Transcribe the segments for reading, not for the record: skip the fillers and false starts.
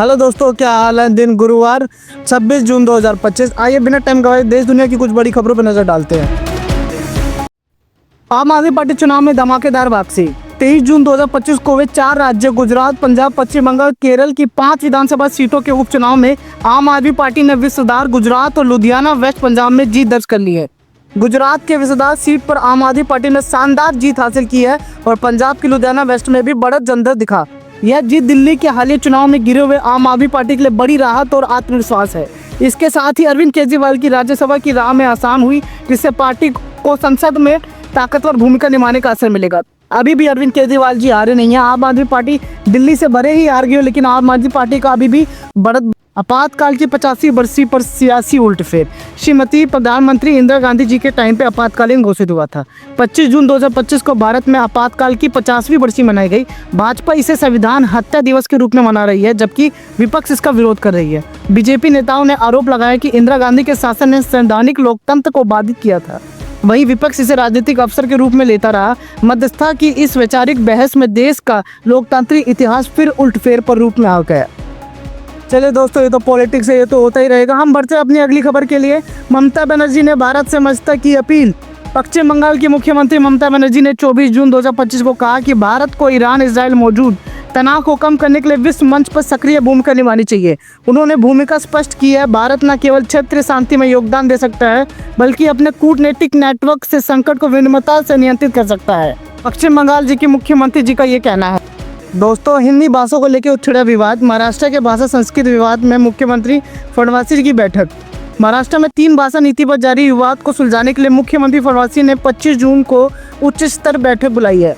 Hello दोस्तों, क्या हाल है। दिन गुरुवार 26 जून 2025। आइए बिना टाइम गवाए देश दुनिया की कुछ बड़ी खबरों पर नजर डालते हैं। आम आदमी पार्टी चुनाव में धमाकेदार वापसी। 23 जून 2025 को वे 4 राज्य गुजरात, पंजाब, पश्चिम बंगाल, केरल की 5 विधानसभा सीटों के उपचुनाव में आम आदमी पार्टी ने विसाधार गुजरात और लुधियाना वेस्ट पंजाब में जीत दर्ज कर ली है। गुजरात के विसाधार सीट पर आम आदमी पार्टी ने शानदार जीत हासिल की है और पंजाब की लुधियाना वेस्ट में भी बढ़त जंतर दिखा। यह जीत दिल्ली के हालिया चुनाव में गिरे हुए आम आदमी पार्टी के लिए बड़ी राहत और आत्मविश्वास है। इसके साथ ही अरविंद केजरीवाल की राज्यसभा की राह में आसान हुई, जिससे पार्टी को संसद में ताकतवर भूमिका निभाने का असर मिलेगा। अभी भी अरविंद केजरीवाल जी हारे नहीं है। आम आदमी पार्टी दिल्ली से भले ही हार गई हो, लेकिन आम आदमी पार्टी का अभी भी बढ़त। आपातकाल की 50वीं बरसी पर सियासी उल्टफेर। श्रीमती प्रधानमंत्री इंदिरा गांधी जी के टाइम पे आपातकालीन घोषित हुआ था। 25 जून 2025 को भारत में आपातकाल की 50वीं बरसी मनाई गई। भाजपा इसे संविधान हत्या दिवस के रूप में मना रही है, जबकि विपक्ष इसका विरोध कर रही है। बीजेपी नेताओं ने आरोप लगाया कि इंदिरा गांधी के शासन ने संवैधानिक लोकतंत्र को बाधित किया था। वहीं विपक्ष इसे राजनीतिक अवसर के रूप में लेता रहा। मध्यस्थता की इस वैचारिक बहस में देश का लोकतांत्रिक इतिहास फिर उल्टफेर पर रूप में आ गया। चलिए दोस्तों, ये तो पॉलिटिक्स है, ये तो होता ही रहेगा। हम बढ़ते हैं अपनी अगली खबर के लिए। ममता बनर्जी ने भारत से मध्यस्थता की अपील। पश्चिम बंगाल की मुख्यमंत्री ममता बनर्जी ने 24 जून 2025 को कहा कि भारत को ईरान इजराइल मौजूद तनाव को कम करने के लिए विश्व मंच पर सक्रिय भूमिका निभानी चाहिए। उन्होंने भूमिका स्पष्ट की है। भारत न केवल क्षेत्रीय शांति में योगदान दे सकता है, बल्कि अपने कूटनीतिक नेटवर्क से संकट को विनम्रता से नियंत्रित कर सकता है। पश्चिम बंगाल जी के मुख्यमंत्री जी का ये कहना है। दोस्तों, हिंदी भाषा को लेकर छिड़ा विवाद। महाराष्ट्र के भाषा संस्कृत विवाद में मुख्यमंत्री फडणवीस जी की बैठक। महाराष्ट्र में 3 भाषा नीति पर जारी विवाद को सुलझाने के लिए मुख्यमंत्री फडणवीस ने 25 जून को उच्च स्तर बैठक बुलाई है।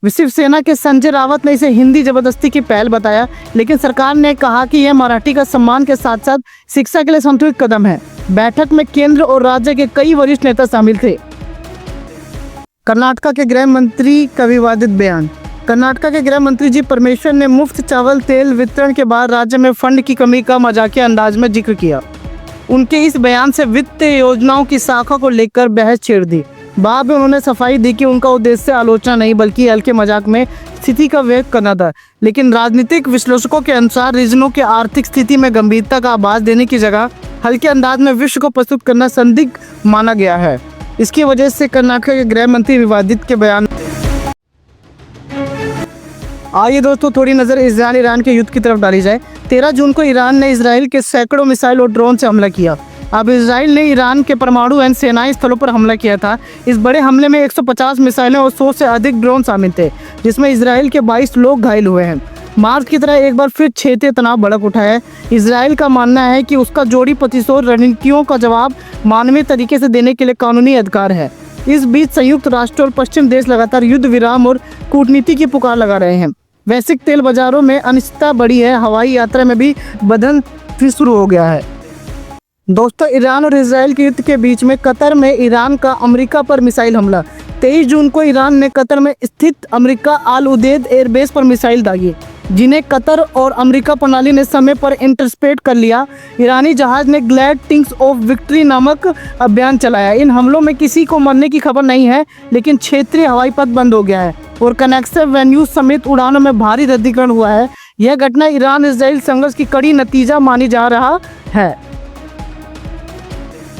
शिवसेना के संजय रावत ने इसे हिंदी जबरदस्ती की पहल बताया, लेकिन सरकार ने कहा कि यह मराठी का सम्मान के साथ साथ शिक्षा के लिए संतुलित कदम है। बैठक में केंद्र और राज्य के कई वरिष्ठ नेता शामिल थे। कर्नाटक के गृह मंत्री का विवादित बयान। कर्नाटक के गृह मंत्री जी परमेश्वर ने मुफ्त चावल तेल वितरण के बाद राज्य में फंड की कमी का मजाकिया अंदाज में जिक्र किया। उनके इस बयान से वित्त योजनाओं की शाखा को लेकर बहस छेड़ दी। बाद में उन्होंने सफाई दी कि उनका उद्देश्य आलोचना नहीं, बल्कि हल्के मजाक में स्थिति का व्यक्त करना था। लेकिन राजनीतिक विश्लेषकों के अनुसार रीजनों की आर्थिक स्थिति में गंभीरता का आभास देने की जगह हल्के अंदाज में विश्व को प्रस्तुत करना संदिग्ध माना गया है। इसकी वजह से कर्नाटक के गृह मंत्री विवादित के बयान। आइए दोस्तों, थोड़ी नज़र इजराइल ईरान के युद्ध की तरफ डाली जाए। 13 जून को ईरान ने इजराइल के सैकड़ों मिसाइल और ड्रोन से हमला किया। अब इजराइल ने ईरान के परमाणु एवं सेनाई स्थलों पर हमला किया था। इस बड़े हमले में 150 मिसाइलें और 100 से अधिक ड्रोन शामिल थे, जिसमें इजराइल के 22 लोग घायल हुए हैं। मार्च की तरह एक बार फिर क्षेत्रीय तनाव भड़क उठा है। इजराइल का मानना है कि उसका जोड़ी प्रतिशोध रणनीतियों का जवाब मानवीय तरीके से देने के लिए कानूनी अधिकार है। इस बीच संयुक्त राष्ट्र और पश्चिम देश लगातार युद्ध विराम और कूटनीति की पुकार लगा रहे हैं। वैश्विक तेल बाजारों में अनिश्चितता बढ़ी है। हवाई यात्रा में भी बंधन फिर शुरू हो गया है। दोस्तों, ईरान और इजराइल के युद्ध के बीच में कतर में ईरान का अमेरिका पर मिसाइल हमला। 23 जून को ईरान ने कतर में स्थित अमेरिका अल उदेद एयरबेस पर मिसाइल दागी, जिन्हें कतर और अमेरिका प्रणाली ने समय पर इंटरसेप्ट कर लिया। ईरानी जहाज ने ग्लैड टिंग्स ऑफ विक्ट्री नामक अभियान चलाया। इन हमलों में किसी को मरने की खबर नहीं है, लेकिन क्षेत्रीय हवाई पथ बंद हो गया है और कनेक्टिव वेन्यू समेत उड़ानों में भारी रद्दीकरण हुआ है। यह घटना ईरान इजराइल संघर्ष की कड़ी नतीजा मानी जा रहा है।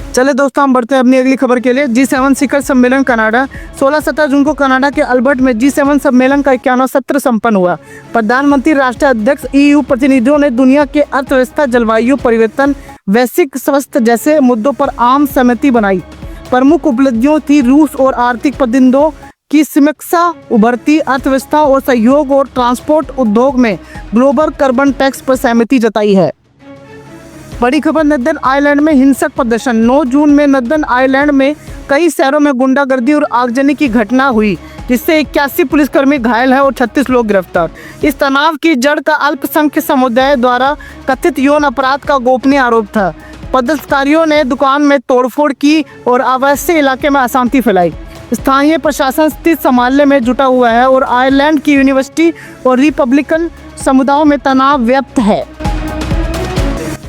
चले दोस्तों, हम बढ़ते हैं अपनी अगली खबर के लिए। G7 शिखर सम्मेलन कनाडा। 16-17 जून को कनाडा के अल्बर्ट में G7 सम्मेलन का 51वां सत्र संपन्न हुआ। प्रधानमंत्री, राष्ट्रीय अध्यक्ष, EU प्रतिनिधियों ने दुनिया के अर्थव्यवस्था, जलवायु परिवर्तन, वैश्विक स्वास्थ्य जैसे मुद्दों पर आम सहमति बनाई। प्रमुख उपलब्धियों थी रूस और आर्थिक प्रतिद्वंद्वियों की समीक्षा, उभरती अर्थव्यवस्था और सहयोग और ट्रांसपोर्ट उद्योग में ग्लोबल कार्बन टैक्स पर सहमति जताई है। बड़ी खबर, नॉर्दर्न आयरलैंड में हिंसक प्रदर्शन। 9 जून में नॉर्दर्न आयरलैंड में कई शहरों में गुंडागर्दी और आगजनी की घटना हुई, जिससे 81 पुलिसकर्मी घायल हैं और 36 लोग गिरफ्तार। इस तनाव की जड़ का अल्पसंख्यक समुदाय द्वारा कथित यौन अपराध का गोपनीय आरोप था। प्रदर्शनकारियों ने दुकान में तोड़फोड़ की और आवासीय इलाके में अशांति फैलाई। स्थानीय प्रशासन स्थिति संभालने में जुटा हुआ है और आयरलैंड की यूनिवर्सिटी और रिपब्लिकन समुदायों में तनाव व्याप्त है।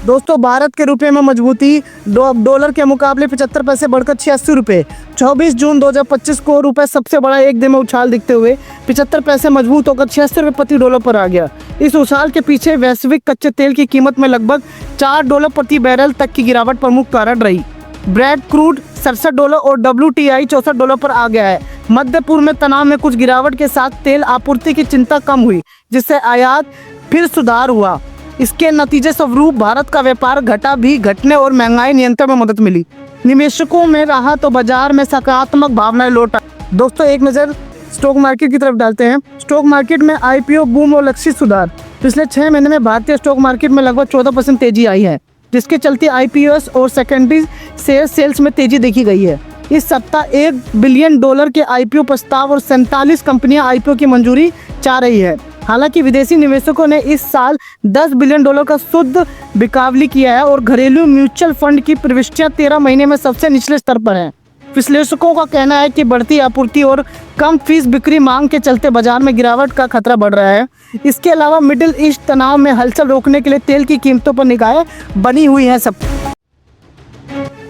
दोस्तों भारत के रुपए में मजबूती, डॉलर के मुकाबले 75 पैसे बढ़कर 86 रुपये। 24 जून 2025 को रुपए सबसे बड़ा एक दिन में उछाल दिखते हुए 75 पैसे मजबूत होकर 86 रुपये प्रति डॉलर पर आ गया। इस उछाल के पीछे वैश्विक कच्चे तेल की कीमत में लगभग $4 प्रति बैरल तक की गिरावट प्रमुख कारण रही। ब्रेड क्रूड $67 और WTI $64 पर आ गया है। मध्य पूर्व में तनाव में कुछ गिरावट के साथ तेल आपूर्ति की चिंता कम हुई, जिससे आयात फिर सुधार हुआ। इसके नतीजे स्वरूप भारत का व्यापार घटने और महंगाई नियंत्रण में मदद मिली। निवेशकों में राहत तो बाजार में सकारात्मक भावनाएं लौट आई। दोस्तों एक नज़र स्टॉक मार्केट की तरफ डालते हैं। स्टॉक मार्केट में IPO बूम और लक्षित सुधार। पिछले 6 महीने में भारतीय स्टॉक मार्केट में लगभग 14% तेजी आई है, जिसके चलते IPOs और सेकेंडरी सेल्स में तेजी देखी गई है। इस सप्ताह $1 बिलियन के IPO प्रस्ताव और 47 कंपनियां IPO की मंजूरी चाह रही है। हालांकि विदेशी निवेशकों ने इस साल $10 बिलियन का शुद्ध बिकावली किया है और घरेलू म्यूचुअल फंड की प्रविष्टियां 13 महीने में सबसे निचले स्तर पर हैं। विश्लेषकों का कहना है कि बढ़ती आपूर्ति और कम फीस बिक्री मांग के चलते बाजार में गिरावट का खतरा बढ़ रहा है। इसके अलावा मिडिल ईस्ट तनाव में हलचल रोकने के लिए तेल की कीमतों पर निगाहें बनी हुई हैं सब।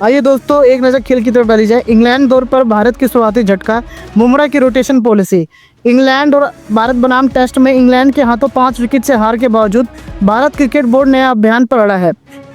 आइए दोस्तों एक नज़र खेल की तरफ डाली जाए। इंग्लैंड दौर पर भारत की शुरुआती झटका, बुमराह की रोटेशन पॉलिसी। इंग्लैंड और भारत बनाम टेस्ट में इंग्लैंड के हाथों 5 विकेट से हार के बावजूद भारत क्रिकेट बोर्ड नया अभियान पर अड़ा है।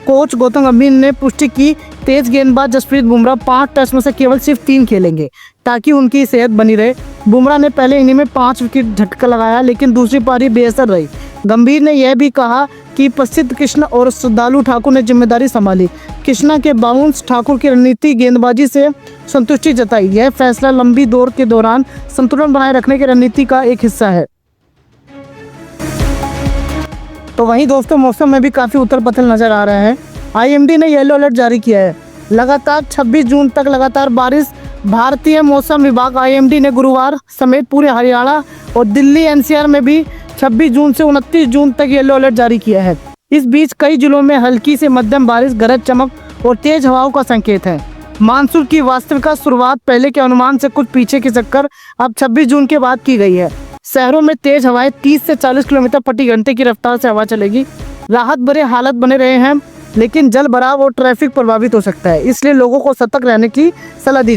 कोच गौतम गंभीर ने पुष्टि की तेज गेंदबाज जसप्रीत बुमराह 5 टेस्ट में से केवल सिर्फ 3 खेलेंगे ताकि उनकी सेहत बनी रहे। बुमराह ने पहले इनिंग में 5 विकेट झटका लगाया, लेकिन दूसरी पारी बेअसर रही। गंभीर ने यह भी कहा कि प्रसिद्ध कृष्णा और श्रद्धालु ठाकुर ने जिम्मेदारी संभाली। कृष्णा के बाउंस ठाकुर की रणनीति गेंदबाजी से संतुष्टि जताई। यह फैसला लंबी दौर के दौरान संतुलन बनाए रखने की रणनीति का एक हिस्सा है। तो वहीं दोस्तों मौसम में भी काफ़ी उथल पुथल नज़र आ रहा है। IMD ने येलो अलर्ट जारी किया है। लगातार 26 जून तक लगातार बारिश। भारतीय मौसम विभाग IMD ने गुरुवार समेत पूरे हरियाणा और दिल्ली NCR में भी 26 जून से 29 जून तक येलो अलर्ट जारी किया है। इस बीच कई जिलों में हल्की से मध्यम बारिश, गरज चमक और तेज हवाओं का संकेत है। मानसून की वास्तविक शुरुआत पहले के अनुमान से कुछ पीछे की चक्कर अब 26 जून के बाद की गई है। शहरों में तेज हवाएं 30 से 40 किलोमीटर प्रति घंटे की रफ्तार से हवा चलेगी। राहत भरे हालात बने रहे हैं, लेकिन जल भराव और ट्रैफिक प्रभावित हो सकता है, इसलिए लोगों को सतर्क रहने की सलाह दी।